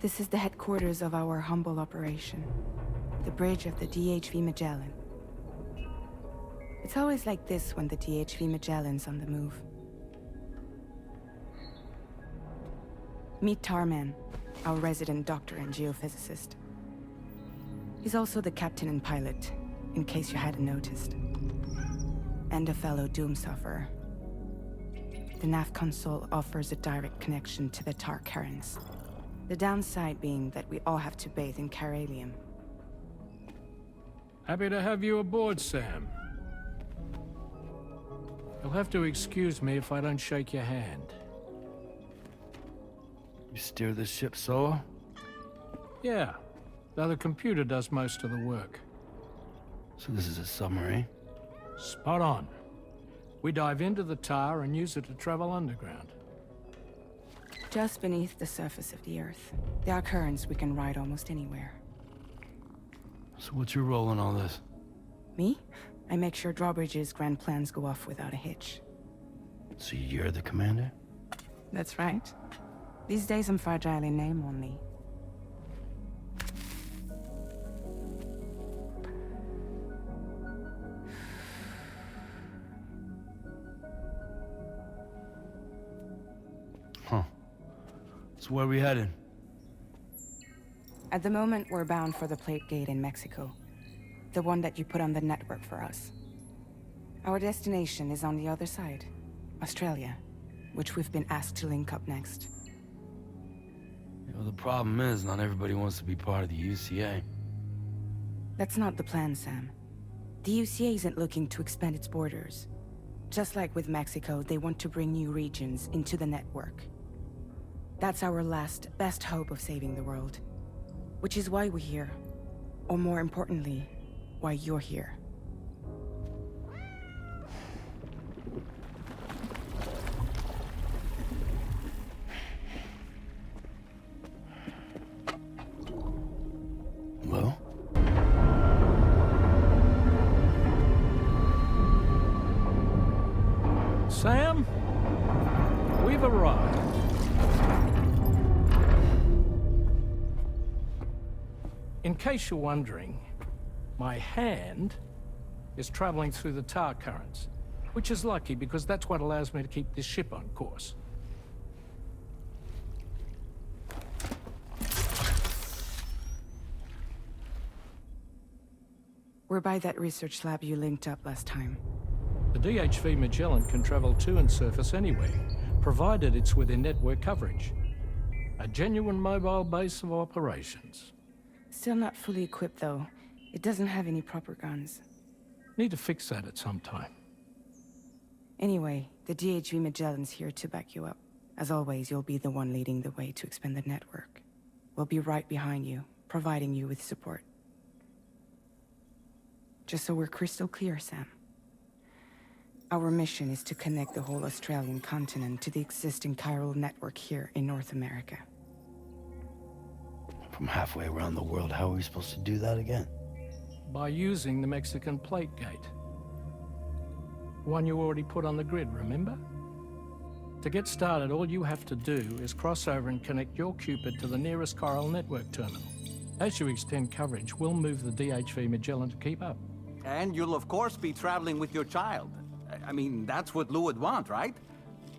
This is the headquarters of our humble operation. The bridge of the DHV Magellan. It's always like this when the DHV Magellan's on the move. Meet Tarman, our resident doctor and geophysicist. He's also the captain and pilot, in case you hadn't noticed. And a fellow doom sufferer. The nav console offers a direct connection to the Tar currents. The downside being that we all have to bathe in Karelium. Happy to have you aboard, Sam. You'll have to excuse me if I don't shake your hand. You steer this ship solo? Yeah, though the computer does most of the work. So this is a submarine? Spot on. We dive into the tar and use it to travel underground. Just beneath the surface of the Earth. There are currents we can ride almost anywhere. So what's your role in all this? Me? I make sure Drawbridge's grand plans go off without a hitch. So you're the commander? That's right. These days I'm fragile in name only. Huh. So where are we headed? At the moment, we're bound for the Plate Gate in Mexico. The one that you put on the network for us. Our destination is on the other side, Australia, which we've been asked to link up next. You know, the problem is, not everybody wants to be part of the UCA. That's not the plan, Sam. The UCA isn't looking to expand its borders. Just like with Mexico, they want to bring new regions into the network. That's our last, best hope of saving the world. Which is why we're here. Or more importantly, why you're here. Well? Sam, we've arrived. In case you're wondering, my hand is traveling through the tar currents, which is lucky because that's what allows me to keep this ship on course. We're by that research lab you linked up last time. The DHV Magellan can travel to and surface anywhere, provided it's within network coverage. A genuine mobile base of operations. Still not fully equipped, though. It doesn't have any proper guns. Need to fix that at some time. Anyway, the DHV Magellan's here to back you up. As always, you'll be the one leading the way to expand the network. We'll be right behind you, providing you with support. Just so we're crystal clear, Sam. Our mission is to connect the whole Australian continent to the existing chiral network here in North America. From halfway around the world, how are we supposed to do that again? By using the Mexican Plate Gate. One you already put on the grid, remember? To get started, all you have to do is cross over and connect your Cupid to the nearest chiral network terminal. As you extend coverage, we'll move the DHV Magellan to keep up. And you'll of course be traveling with your child. I mean, that's what Lou would want, right?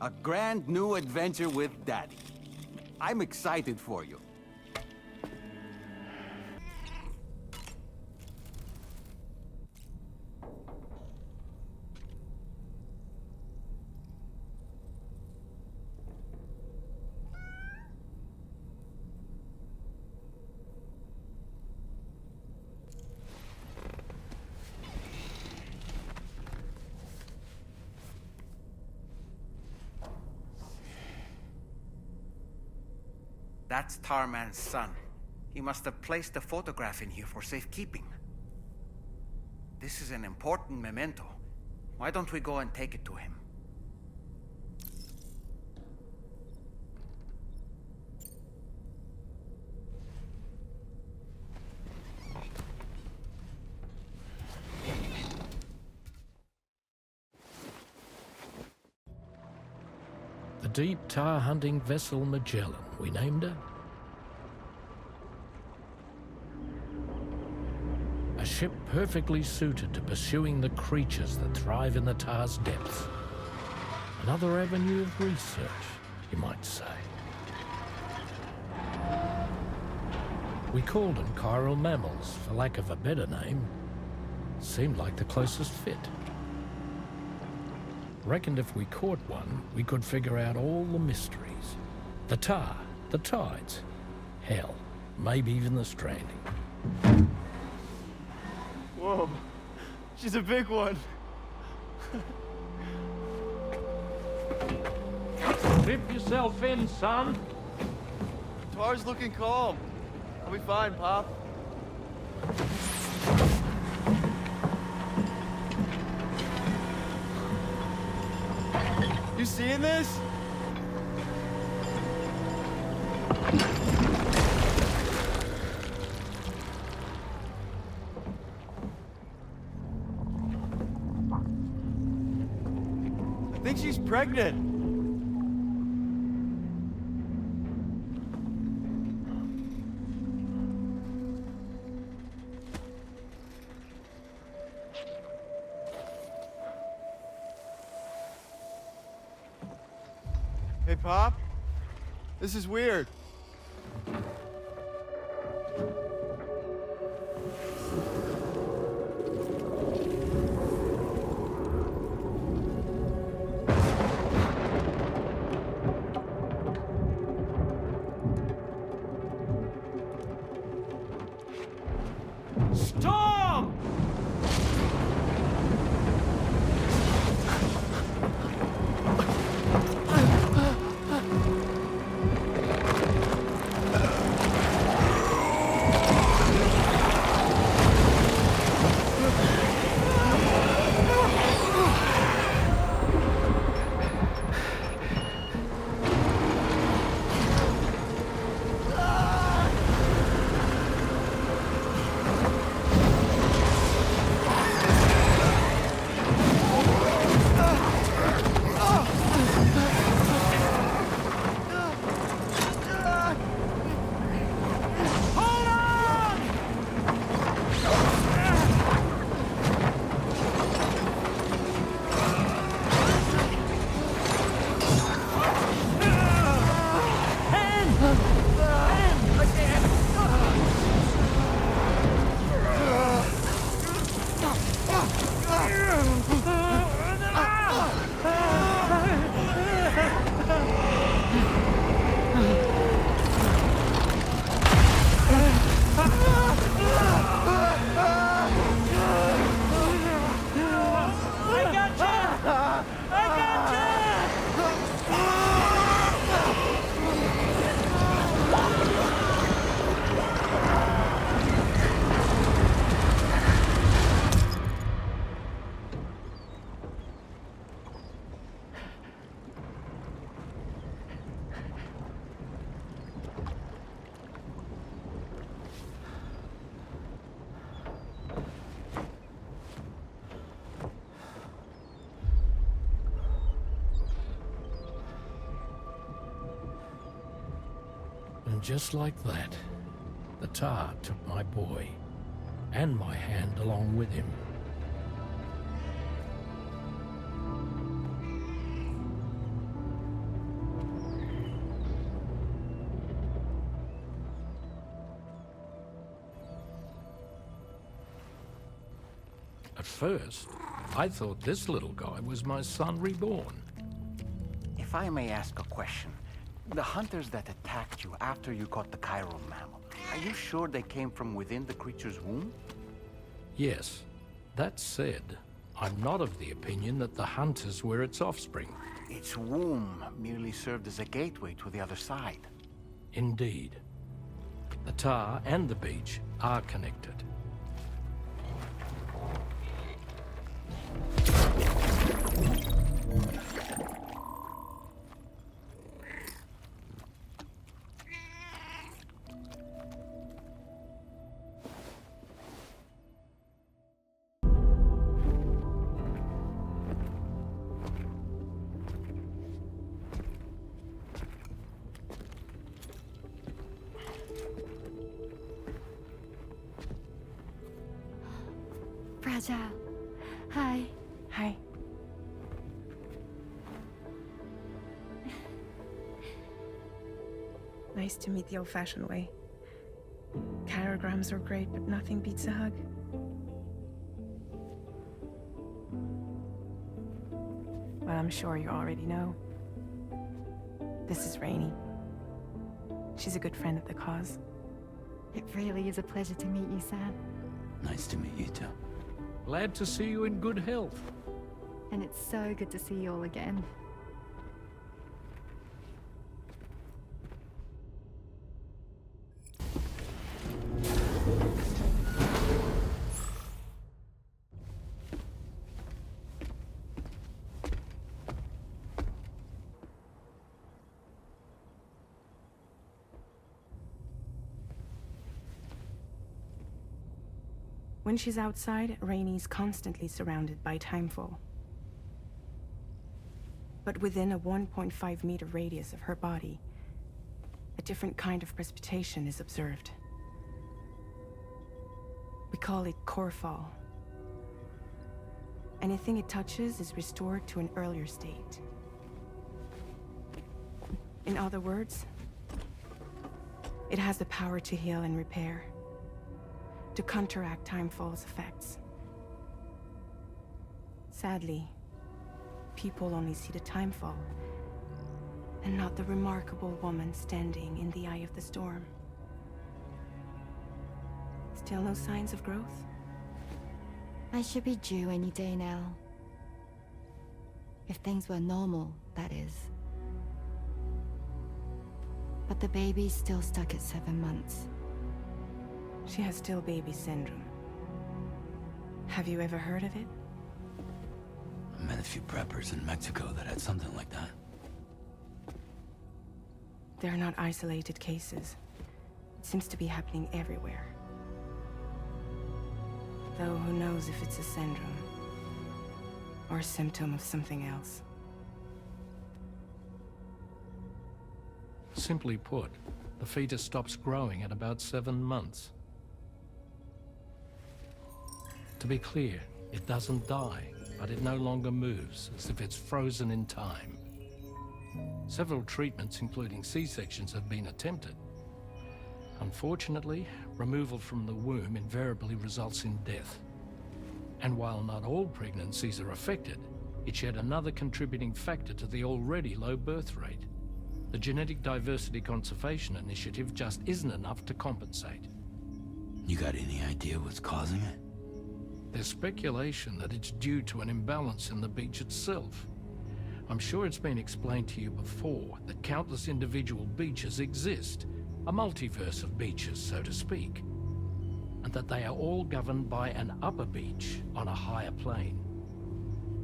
A grand new adventure with Daddy. I'm excited for you. That's Tarman's son. He must have placed a photograph in here for safekeeping. This is an important memento. Why don't we go and take it to him? The deep tar hunting vessel Magellan, we named her. A ship perfectly suited to pursuing the creatures that thrive in the Tar's depths. Another avenue of research, you might say. We called them chiral mammals, for lack of a better name. Seemed like the closest fit. Reckoned if we caught one, we could figure out all the mysteries. The Tar, the tides, hell, maybe even the stranding. Whoa, she's a big one. Dip yourself in, son. Tar's looking calm. I'll be fine, Pop. You seeing this? I think she's pregnant. Hey, Pop. This is weird. Stop! And just like that, the Tar took my boy, and my hand along with him. At first, I thought this little guy was my son reborn. If I may ask a question, the hunters that attacked you after you caught the chiral mammal, are you sure they came from within the creature's womb? Yes. That said, I'm not of the opinion that the hunters were its offspring. Its womb merely served as a gateway to the other side. Indeed. The Tar and the beach are connected. fragile. Hi. Hi. Nice to meet the old-fashioned way. Chirograms are great, but nothing beats a hug. Well, I'm sure you already know. This is Rainey. She's a good friend of the cause. It really is a pleasure to meet you, Sam. Nice to meet you too. Glad to see you in good health. And it's so good to see you all again. When she's outside, Rainey's constantly surrounded by timefall. But within a 1.5-meter radius of her body, a different kind of precipitation is observed. We call it core fall. Anything it touches is restored to an earlier state. In other words, it has the power to heal and repair, to counteract timefall's effects. Sadly, people only see the timefall, and not the remarkable woman standing in the eye of the storm. Still no signs of growth? I should be due any day now. If things were normal, that is. But the baby's still stuck at 7 months. She has still baby syndrome. Have you ever heard of it? I met a few preppers in Mexico that had something like that. They're not isolated cases. It seems to be happening everywhere. Though who knows if it's a syndrome or a symptom of something else. Simply put, the fetus stops growing at about 7 months. To be clear, it doesn't die, but it no longer moves, as if it's frozen in time. Several treatments, including C-sections, have been attempted. Unfortunately, removal from the womb invariably results in death. And while not all pregnancies are affected, it's yet another contributing factor to the already low birth rate. The Genetic Diversity Conservation Initiative just isn't enough to compensate. You got any idea what's causing it? There's speculation that it's due to an imbalance in the beach itself. I'm sure it's been explained to you before that countless individual beaches exist, a multiverse of beaches, so to speak, and that they are all governed by an upper beach on a higher plane.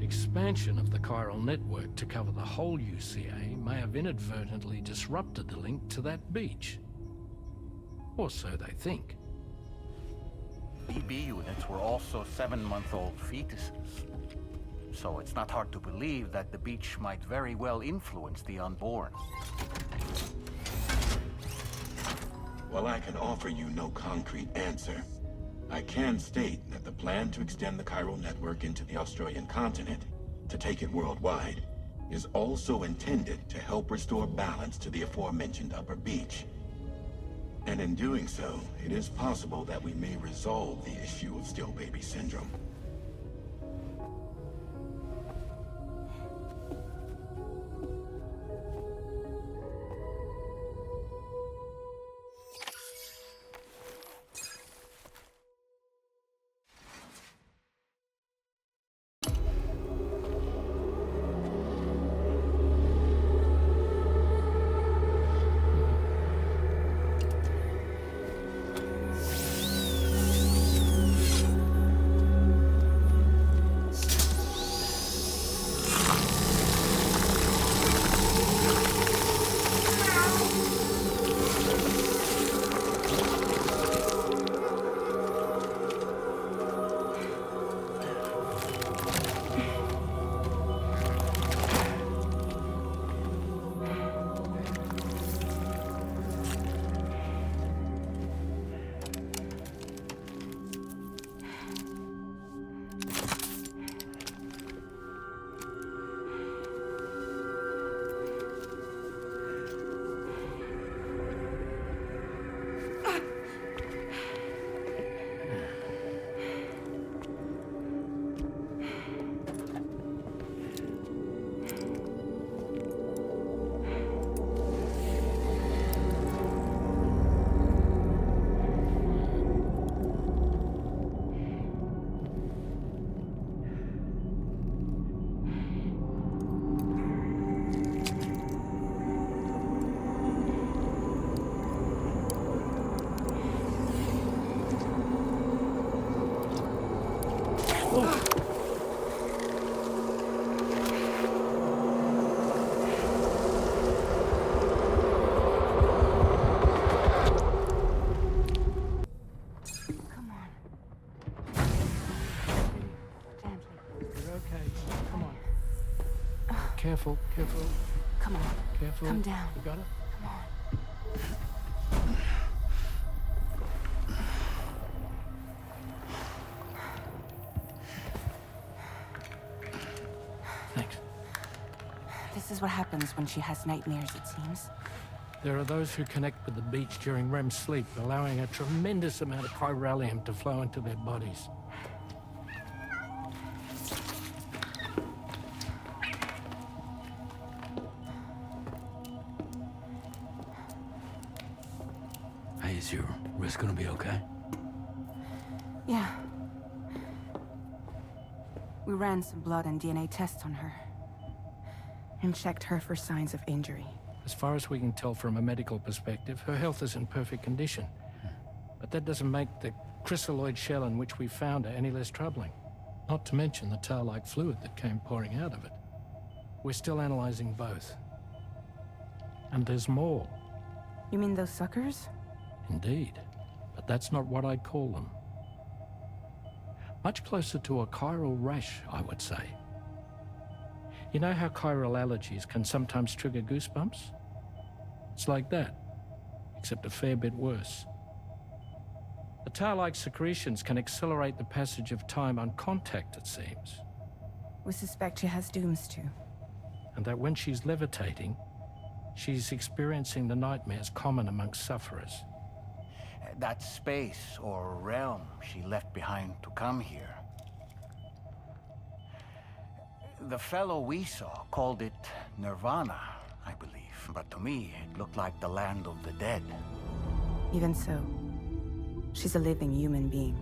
Expansion of the chiral network to cover the whole UCA may have inadvertently disrupted the link to that beach. Or so they think. BB units were also 7-month-old fetuses. So it's not hard to believe that the beach might very well influence the unborn. While I can offer you no concrete answer, I can state that the plan to extend the chiral network into the Australian continent, to take it worldwide, is also intended to help restore balance to the aforementioned upper beach. And in doing so, it is possible that we may resolve the issue of still baby syndrome. Come on. Gently. You're okay. Come on. Careful, careful, Come on. careful. Come down. You got it? Come on. Thanks. This is what happens when she has nightmares, it seems. There are those who connect with the beach during REM sleep, allowing a tremendous amount of chiralium to flow into their bodies. Hey, is your wrist gonna be okay? Yeah. We ran some blood and DNA tests on her. And checked her for signs of injury. As far as we can tell from a medical perspective, her health is in perfect condition. But that doesn't make the chrysaloid shell in which we found her any less troubling. Not to mention the tar-like fluid that came pouring out of it. We're still analyzing both. And there's more. You mean those suckers? Indeed. But that's not what I'd call them. Much closer to a chiral rash, I would say. You know how chiral allergies can sometimes trigger goosebumps? It's like that, except a fair bit worse. The tar-like secretions can accelerate the passage of time on contact, it seems. We suspect she has dooms too. And that when she's levitating, she's experiencing the nightmares common amongst sufferers. That space or realm she left behind to come here. The fellow we saw called it Nirvana, I believe. But to me, it looked like the land of the dead. Even so, she's a living human being.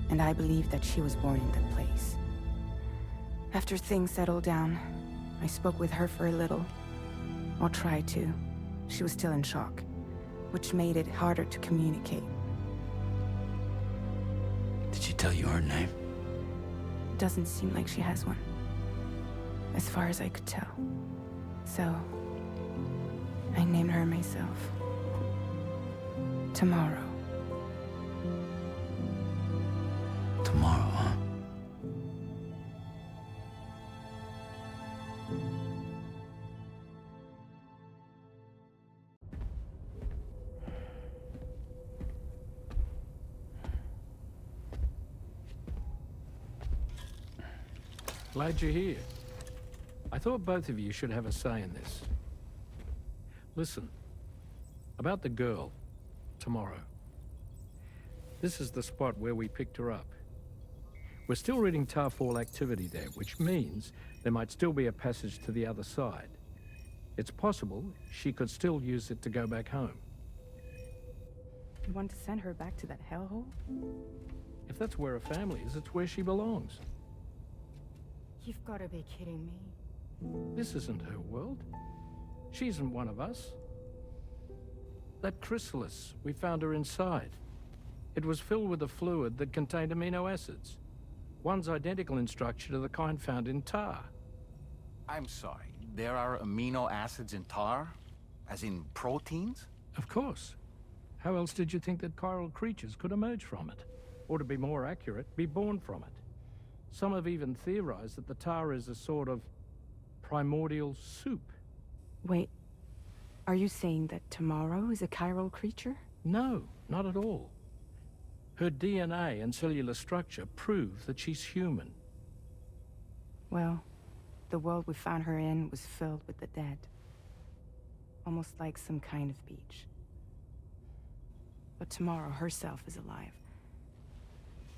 And I believe that she was born in that place. After things settled down, I spoke with her for a little. Or tried to. She was still in shock, which made it harder to communicate. Did she tell you her name? Doesn't seem like she has one. As far as I could tell. So, I named her myself. Tomorrow. Tomorrow, huh? Glad you're here. I thought both of you should have a say in this. Listen, about the girl, tomorrow. This is the spot where we picked her up. We're still reading Tarfall activity there, which means there might still be a passage to the other side. It's possible she could still use it to go back home. You want to send her back to that hellhole? If that's where her family is, it's where she belongs. You've got to be kidding me. This isn't her world. She isn't one of us. That chrysalis, we found her inside. It was filled with a fluid that contained amino acids. One's identical in structure to the kind found in tar. I'm sorry, there are amino acids in tar? As in proteins? Of course. How else did you think that chiral creatures could emerge from it? Or to be more accurate, be born from it? Some have even theorized that the tar is a sort of primordial soup. Wait, are you saying that tomorrow is a chiral creature? No, not at all. Her DNA and cellular structure prove that she's human. Well, the world we found her in was filled with the dead. Almost like some kind of beach. But tomorrow herself is alive.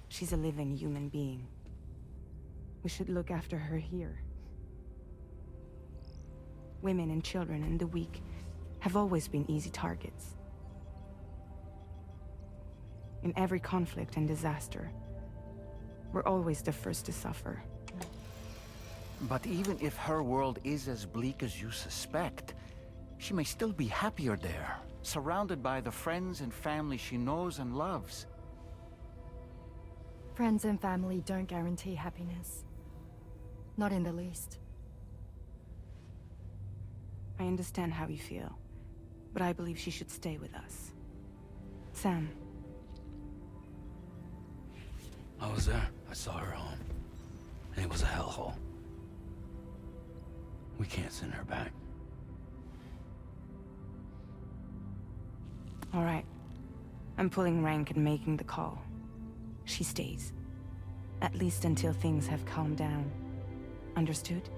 She's a living human being. We should look after her here. Women and children and the weak have always been easy targets. In every conflict and disaster, we're always the first to suffer. But even if her world is as bleak as you suspect, she may still be happier there, surrounded by the friends and family she knows and loves. Friends and family don't guarantee happiness. Not in the least. I understand how you feel, but I believe she should stay with us. Sam. I was there. I saw her home. And it was a hellhole. We can't send her back. All right. I'm pulling rank and making the call. She stays. At least until things have calmed down. Understood?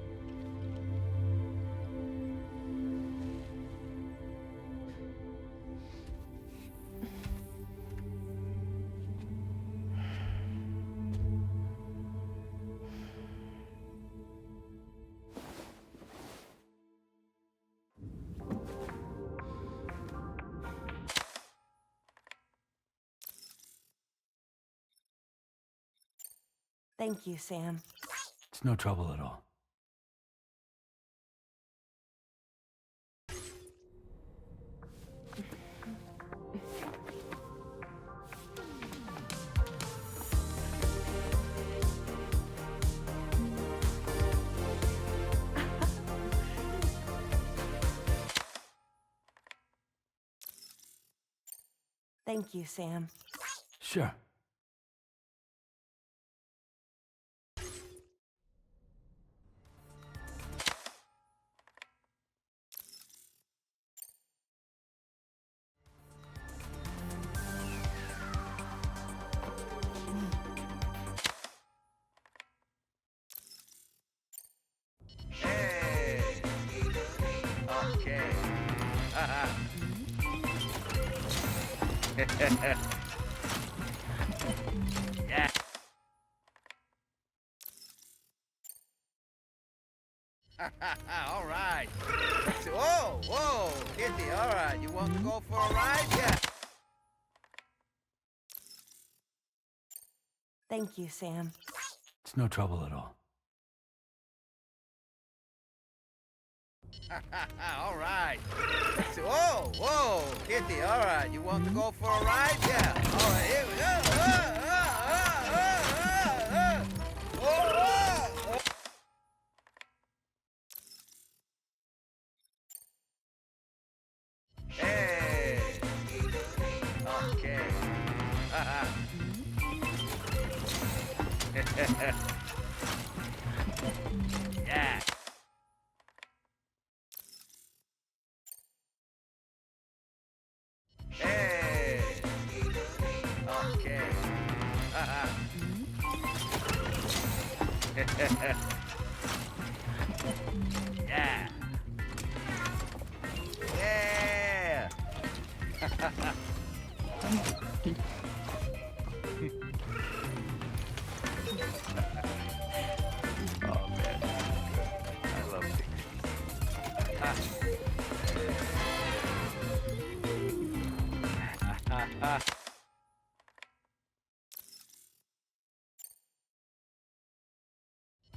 Thank you, Sam. It's no trouble at all. Thank you, Sam. Sure. Hey! Okay. Yeah. All right. Whoa, whoa, Kitty, all right. You want to go for a ride? Yeah. Thank you, Sam. It's no trouble at all. All right. Whoa, whoa, Kitty, all right. You want to go for a ride? Yeah. All right, here we go. Hey. Okay. Yeah. Hey. Okay. Yeah. Yeah. Oh man, I love it.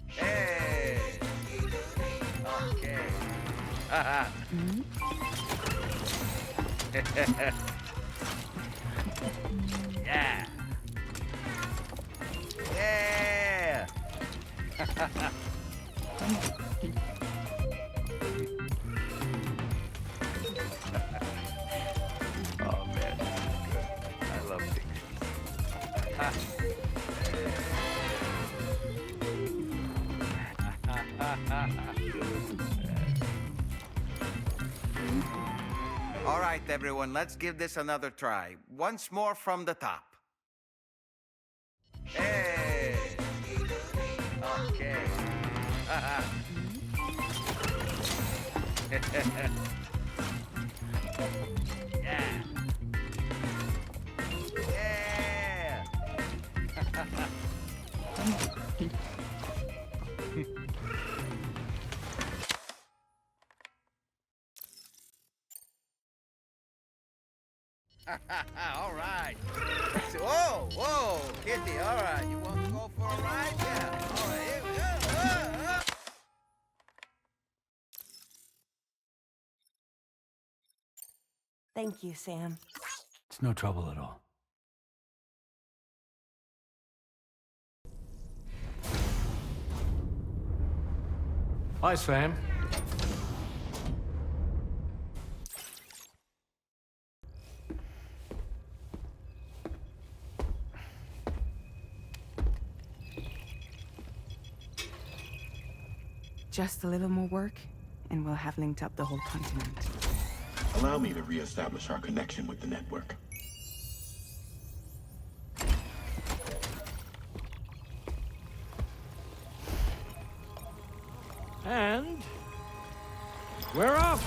Hey. Okay. Yeah. Yeah. Oh man, this is good. I love it. All right, everyone, let's give this another try. Once more from the top. Hey. Okay. Yeah. Yeah. All right. Whoa, whoa, Kitty, all right. You want to go for a ride? Yeah. All right, here we go. Thank you, Sam. It's no trouble at all. Hi, Sam. Just a little more work, and we'll have linked up the whole continent. Allow me to re-establish our connection with the network. And we're off.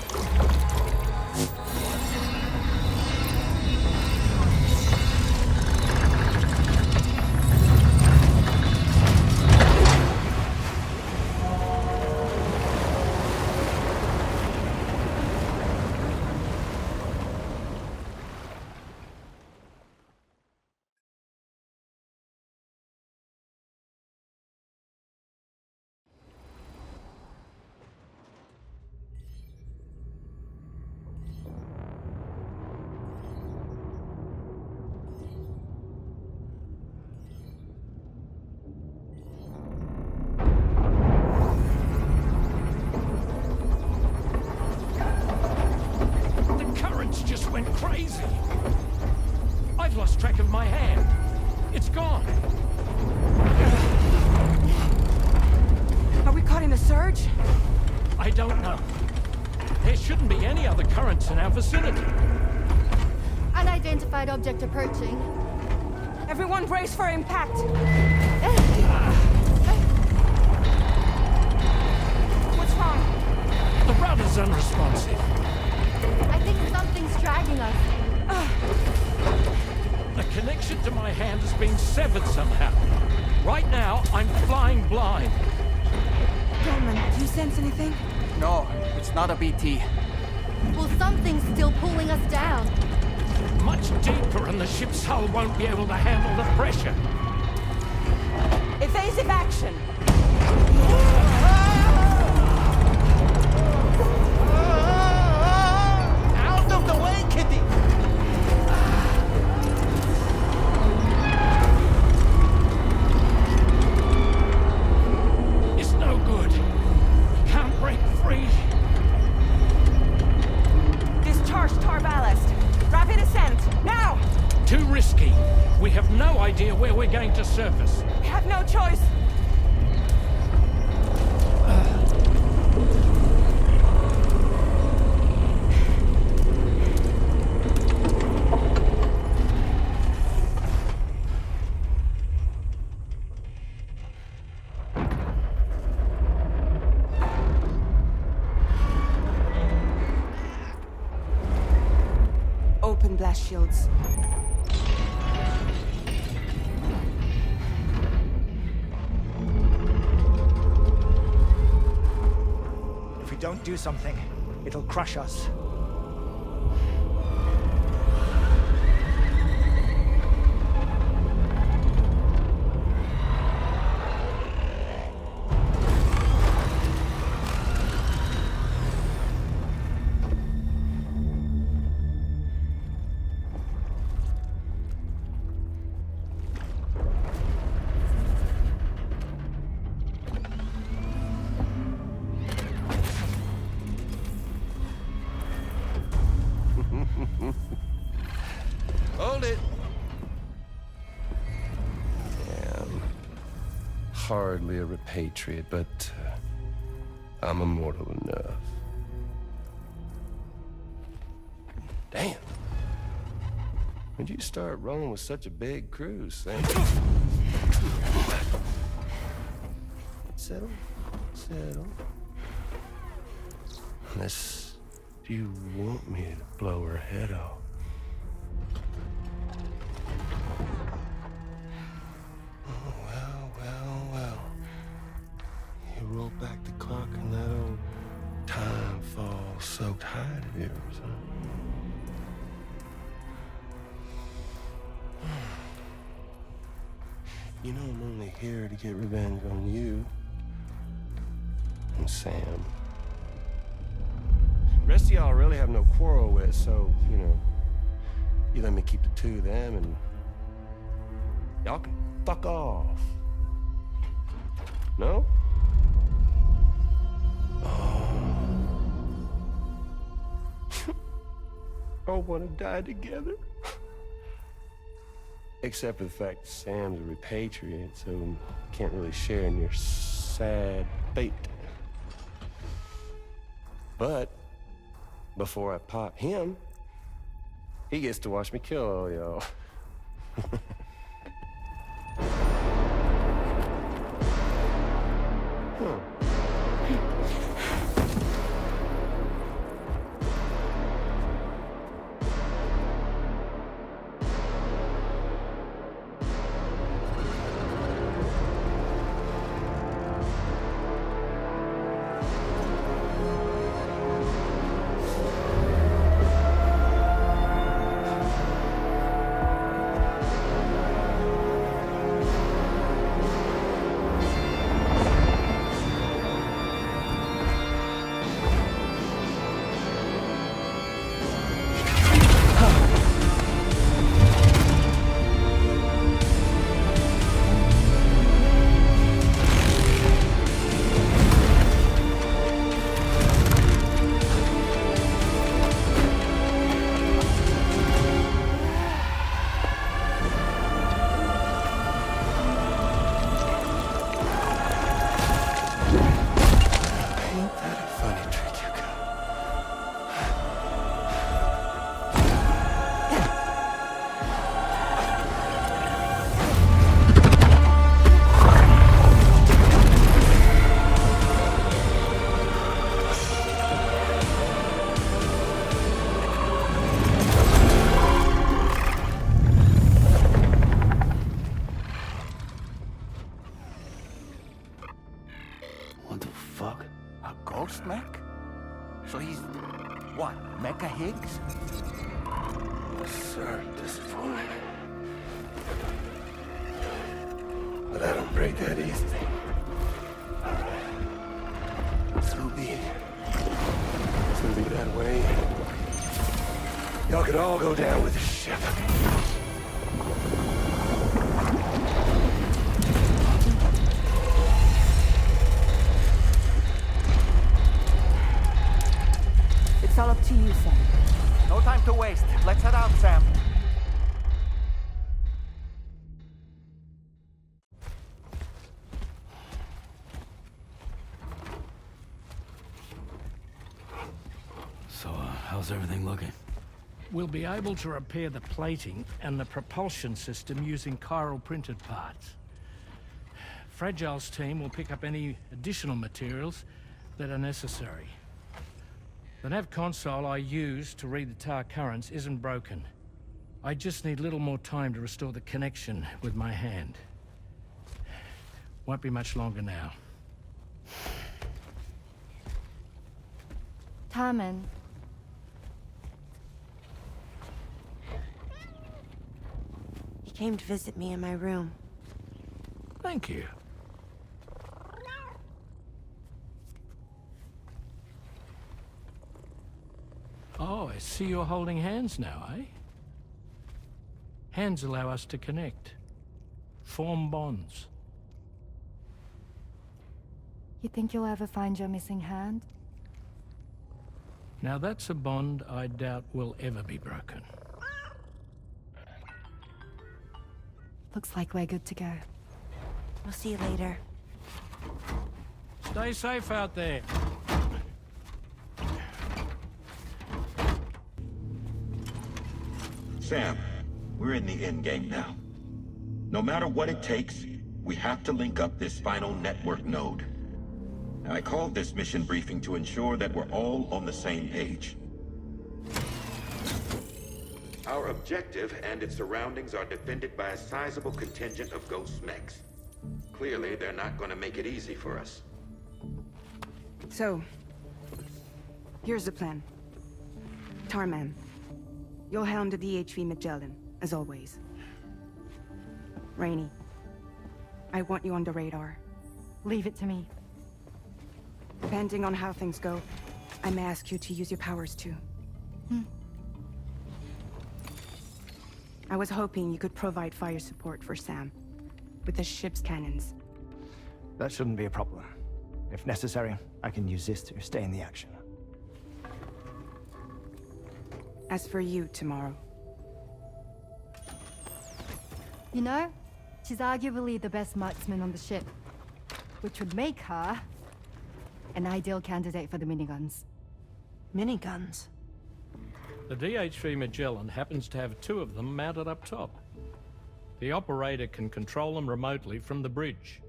Crazy! I've lost track of my hand. It's gone. Are we caught in a surge? I don't know. There shouldn't be any other currents in our vicinity. Unidentified object approaching. Everyone brace for impact! What's wrong? The rudder's unresponsive. I think something's dragging us. The connection to my hand has been severed somehow. Right now, I'm flying blind. Tarman, do you sense anything? No, it's not a BT. Well, something's still pulling us down. Much deeper, and the ship's hull won't be able to handle the pressure. Evasive action! Out of the way, Kitty! It's no good. Can't break free. Discharge tar ballast. Rapid ascent, now! Too risky. We have no idea where we're going to surface. We have no choice. Open blast shields. If we don't do something, it'll crush us. Hold it. Yeah, I'm hardly a repatriate, but I'm immortal enough. Damn. When'd you start rolling with such a big crew, Sam? Settle. Unless you want me to blow her head off. Well. You roll back the clock and that old time fall soaked hide of yours, huh? You know I'm only here to get revenge on you and Sam. The rest of y'all really have no quarrel with, so, you know, you let me keep the two of them and y'all can fuck off. No? all want to die together. Except for the fact that Sam's a repatriate, so can't really share in your sad fate. But before I pop him, he gets to watch me kill all y'all. So he's, what, Mecha Higgs? Sir, disappointed. But I don't break that easy. So be it. It's gonna be that way. Y'all could all go down with the ship. It's all up to you, Sam. No time to waste. Let's head out, Sam. So, how's everything looking? We'll be able to repair the plating and the propulsion system using chiral printed parts. Fragile's team will pick up any additional materials that are necessary. The nav console I used to read the tar currents isn't broken. I just need a little more time to restore the connection with my hand. Won't be much longer now. Tarman. He came to visit me in my room. Thank you. Oh, I see you're holding hands now, eh? Hands allow us to connect. Form bonds. You think you'll ever find your missing hand? Now that's a bond I doubt will ever be broken. Looks like we're good to go. We'll see you later. Stay safe out there. Sam, we're in the endgame now. No matter what it takes, we have to link up this final network node. I called this mission briefing to ensure that we're all on the same page. Our objective and its surroundings are defended by a sizable contingent of ghost mechs. Clearly, they're not going to make it easy for us. So, here's the plan. Tarman, you'll helm the DHV Magellan, as always. Rainey, I want you on the radar. Leave it to me. Depending on how things go, I may ask you to use your powers too. I was hoping you could provide fire support for Sam, with the ship's cannons. That shouldn't be a problem. If necessary, I can use this to stay in the action. As for you, tomorrow. You know, she's arguably the best marksman on the ship, which would make her an ideal candidate for the miniguns. Miniguns? The DH-3 Magellan happens to have 2 of them mounted up top. The operator can control them remotely from the bridge.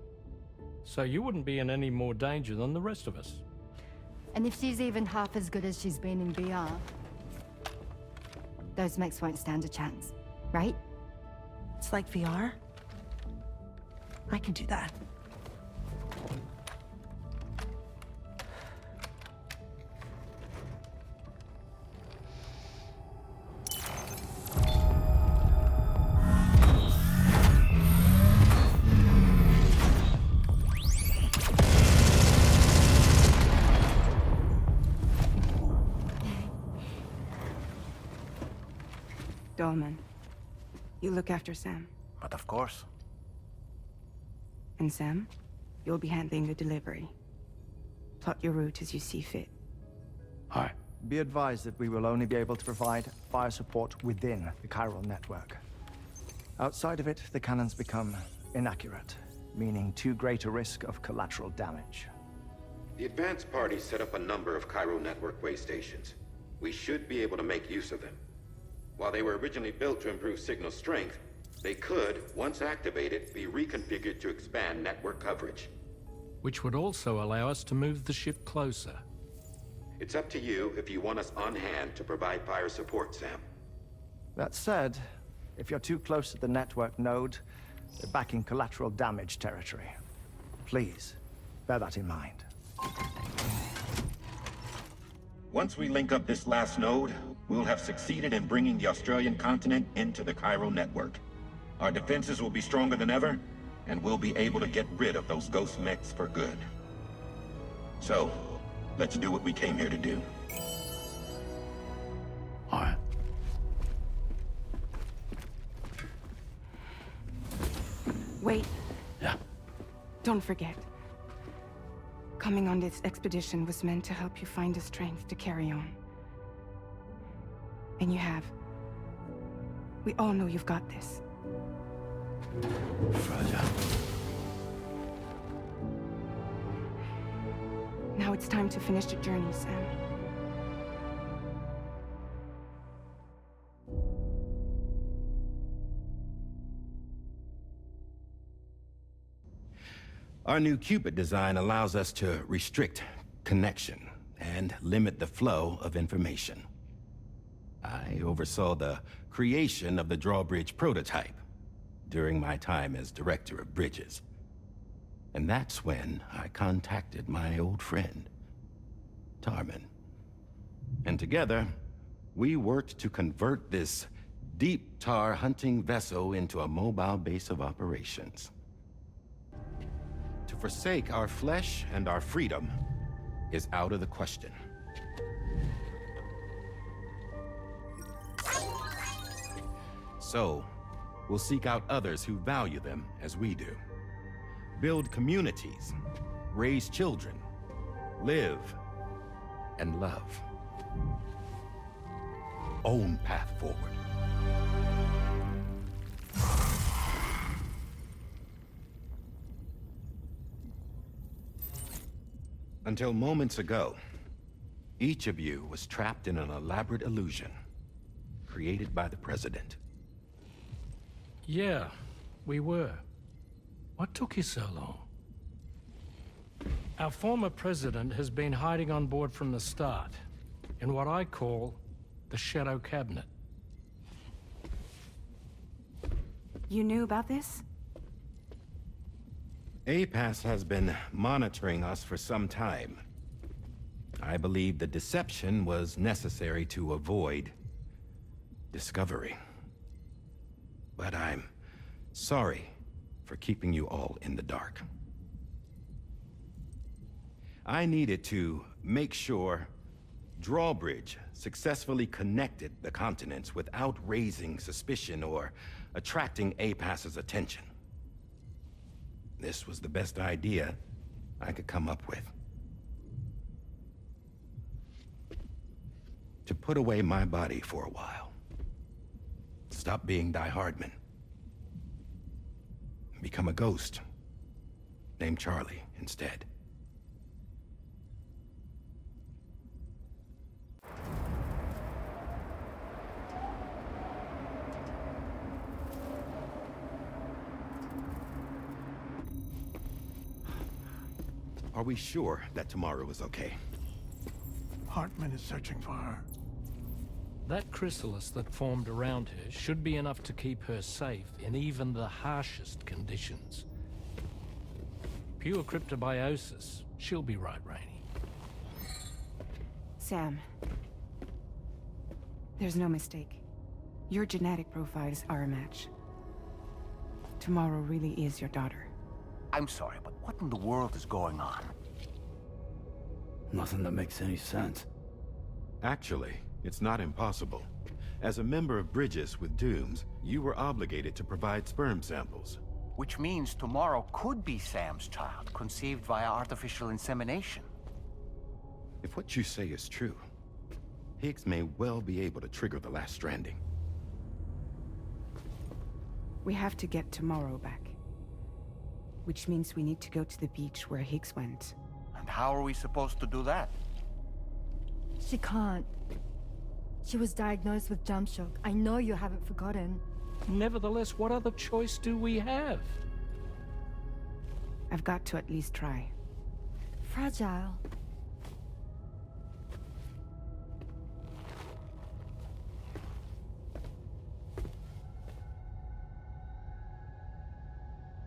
So you wouldn't be in any more danger than the rest of us. And if she's even half as good as she's been in VR, those mechs won't stand a chance, right? It's like VR? I can do that. Dolman, you look after Sam. But of course. And Sam, you'll be handling the delivery. Plot your route as you see fit. All right. Be advised that we will only be able to provide fire support within the chiral network. Outside of it, the cannons become inaccurate, meaning too great a risk of collateral damage. The advanced party set up a number of chiral network way stations. We should be able to make use of them. While they were originally built to improve signal strength, they could, once activated, be reconfigured to expand network coverage. Which would also allow us to move the ship closer. It's up to you if you want us on hand to provide fire support, Sam. That said, if you're too close to the network node, you're back in collateral damage territory. Please, bear that in mind. Once we link up this last node, we'll have succeeded in bringing the Australian continent into the chiral network. Our defenses will be stronger than ever, and we'll be able to get rid of those ghost mechs for good. So, let's do what we came here to do. All right. Wait. Yeah. Don't forget. Coming on this expedition was meant to help you find the strength to carry on. And you have. We all know you've got this. Roger. Now it's time to finish the journey, Sam. Our new Cupid design allows us to restrict connection and limit the flow of information. I oversaw the creation of the drawbridge prototype during my time as director of bridges. And that's when I contacted my old friend, Tarman. And together, we worked to convert this deep tar hunting vessel into a mobile base of operations. To forsake our flesh and our freedom is out of the question. So, we'll seek out others who value them as we do. Build communities, raise children, live, and love. Own path forward. Until moments ago, each of you was trapped in an elaborate illusion created by the President. Yeah, we were. What took you so long? Our former president has been hiding on board from the start, in what I call the Shadow Cabinet. You knew about this? APAS has been monitoring us for some time. I believe the deception was necessary to avoid discovery. But I'm sorry for keeping you all in the dark. I needed to make sure Drawbridge successfully connected the continents without raising suspicion or attracting APAS's attention. This was the best idea I could come up with. to put away my body for a while. Stop being Die Hardman. Become a ghost. Name Charlie instead. Are we sure that tomorrow is okay? Hartman is searching for her. That chrysalis that formed around her should be enough to keep her safe in even the harshest conditions. Pure cryptobiosis. She'll be right, Rainey. Sam. There's no mistake. Your genetic profiles are a match. Tomorrow really is your daughter. I'm sorry, but what in the world is going on? Nothing that makes any sense. Actually, it's not impossible. As a member of Bridges with Dooms, you were obligated to provide sperm samples. Which means tomorrow could be Sam's child, conceived via artificial insemination. If what you say is true, Higgs may well be able to trigger the Last Stranding. We have to get tomorrow back. Which means we need to go to the beach where Higgs went. And how are we supposed to do that? She can't. She was diagnosed with jump shock. I know you haven't forgotten. Nevertheless, what other choice do we have? I've got to at least try. Fragile.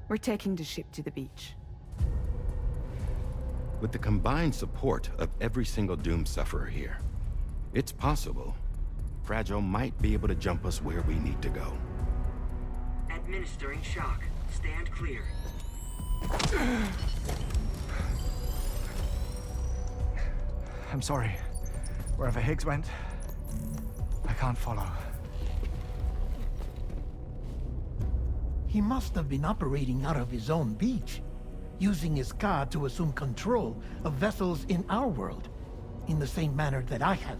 We're taking the ship to the beach. With the combined support of every single Doom sufferer here, it's possible Fragile might be able to jump us where we need to go. Administering shock. Stand clear. I'm sorry. Wherever Higgs went, I can't follow. He must have been operating out of his own beach, using his car to assume control of vessels in our world, in the same manner that I have.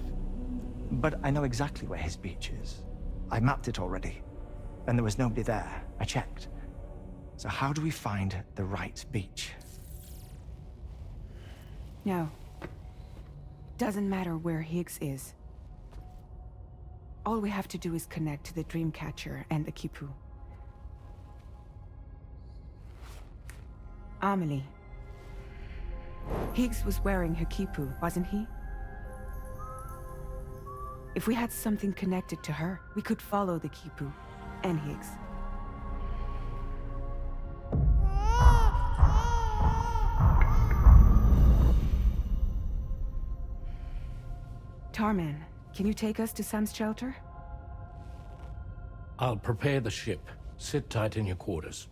But I know exactly where his beach is. I mapped it already, and there was nobody there. I checked. So how do we find the right beach? No. Doesn't matter where Higgs is. All we have to do is connect to the Dreamcatcher and the Kipu. Amelie. Higgs was wearing her Kipu, wasn't he? If we had something connected to her, we could follow the Kipu and Higgs. Tarman, can you take us to Sam's shelter? I'll prepare the ship. Sit tight in your quarters.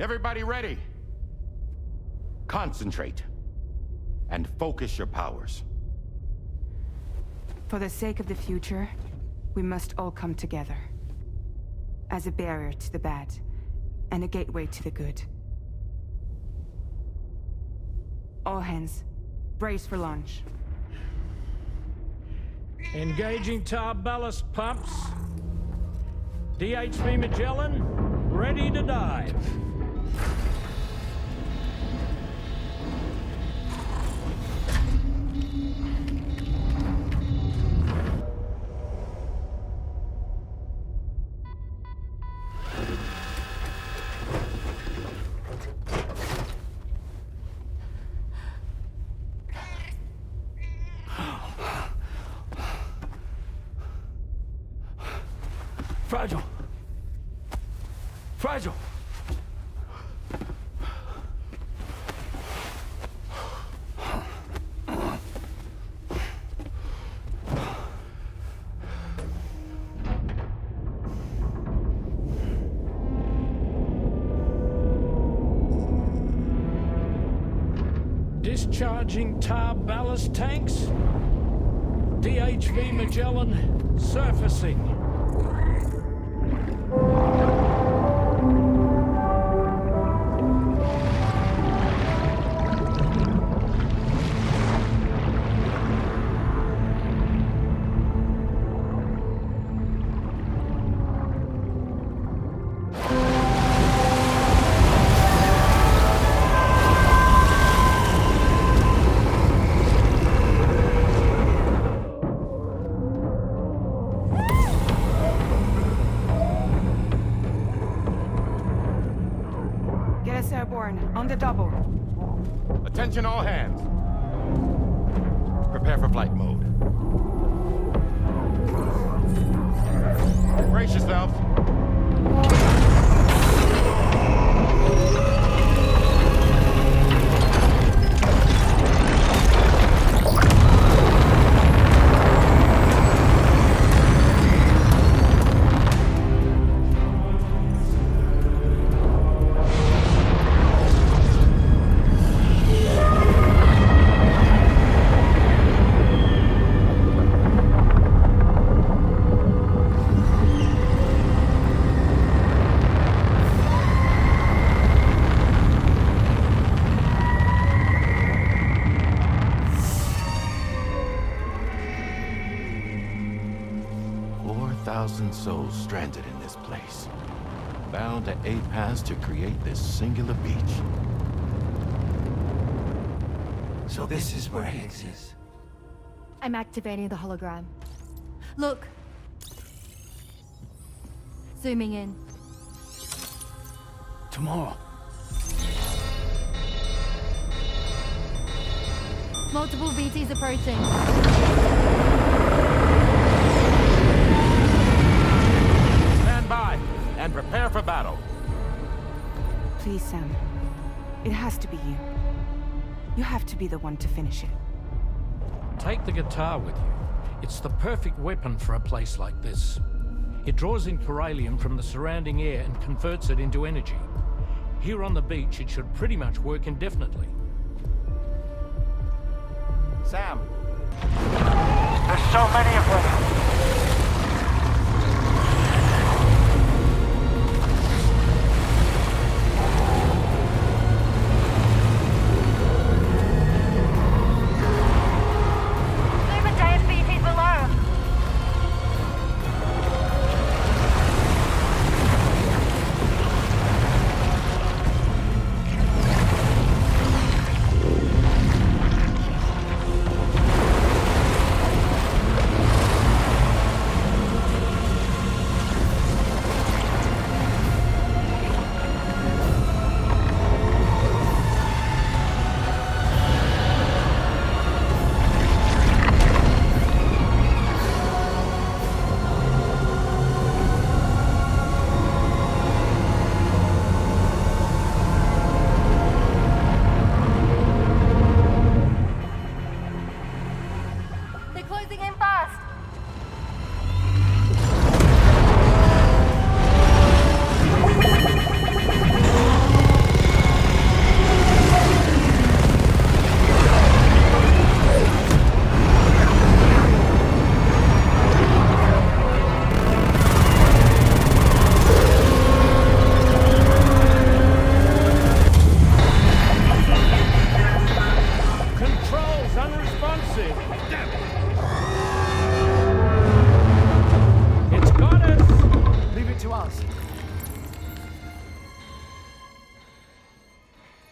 Everybody ready? Concentrate. And focus your powers. For the sake of the future, we must all come together. As a barrier to the bad, and a gateway to the good. All hands, brace for launch. Engaging tar ballast pumps. DHV Magellan, ready to dive. Fragile! Fragile! Discharging tar ballast tanks. DHV Magellan surfacing. On the double. Attention all hands. Prepare for flight mode. Brace yourselves. Souls stranded in this place, bound to 8 paths to create this singular beach. So this is where Higgs is. I'm activating the hologram. Look. Zooming in. Tomorrow. Multiple VTs approaching. By and prepare for battle. Please, Sam. It has to be you. You have to be the one to finish it. Take the guitar with you. It's the perfect weapon for a place like this. It draws in chiralium from the surrounding air and converts it into energy. Here on the beach, it should pretty much work indefinitely. Sam. There's so many of them.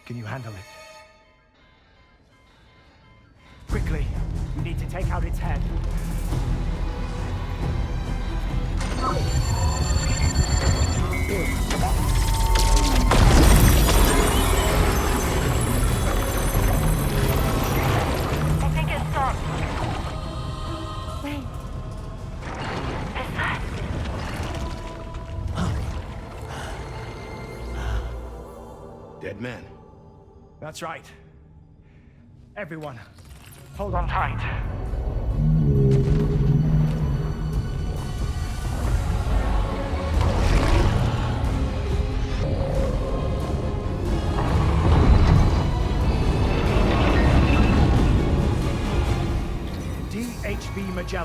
Can you handle it? Quickly, we need to take out its head. I think it's stopped. Wait. Is that... Dead man. That's right. Everyone, hold on tight.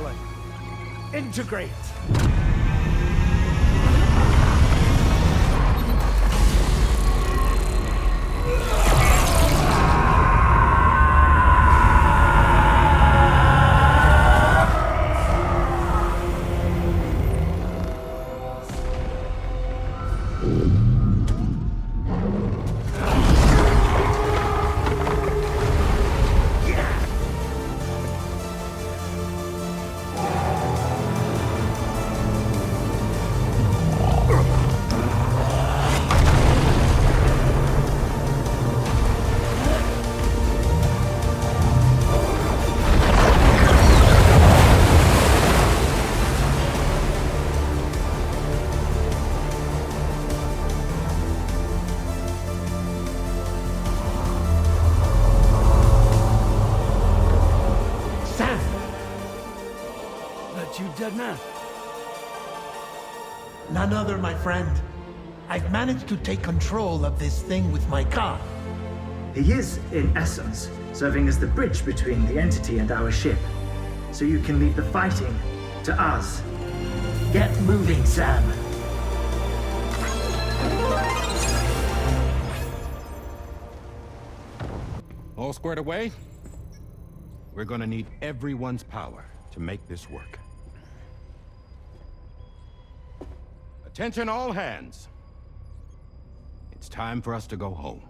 pilot. Integrate! None other, my friend. I've managed to take control of this thing with my car. He is, in essence, serving as the bridge between the entity and our ship. So you can leave the fighting to us. Get moving, Sam. All squared away? We're gonna need everyone's power to make this work. Attention all hands. It's time for us to go home.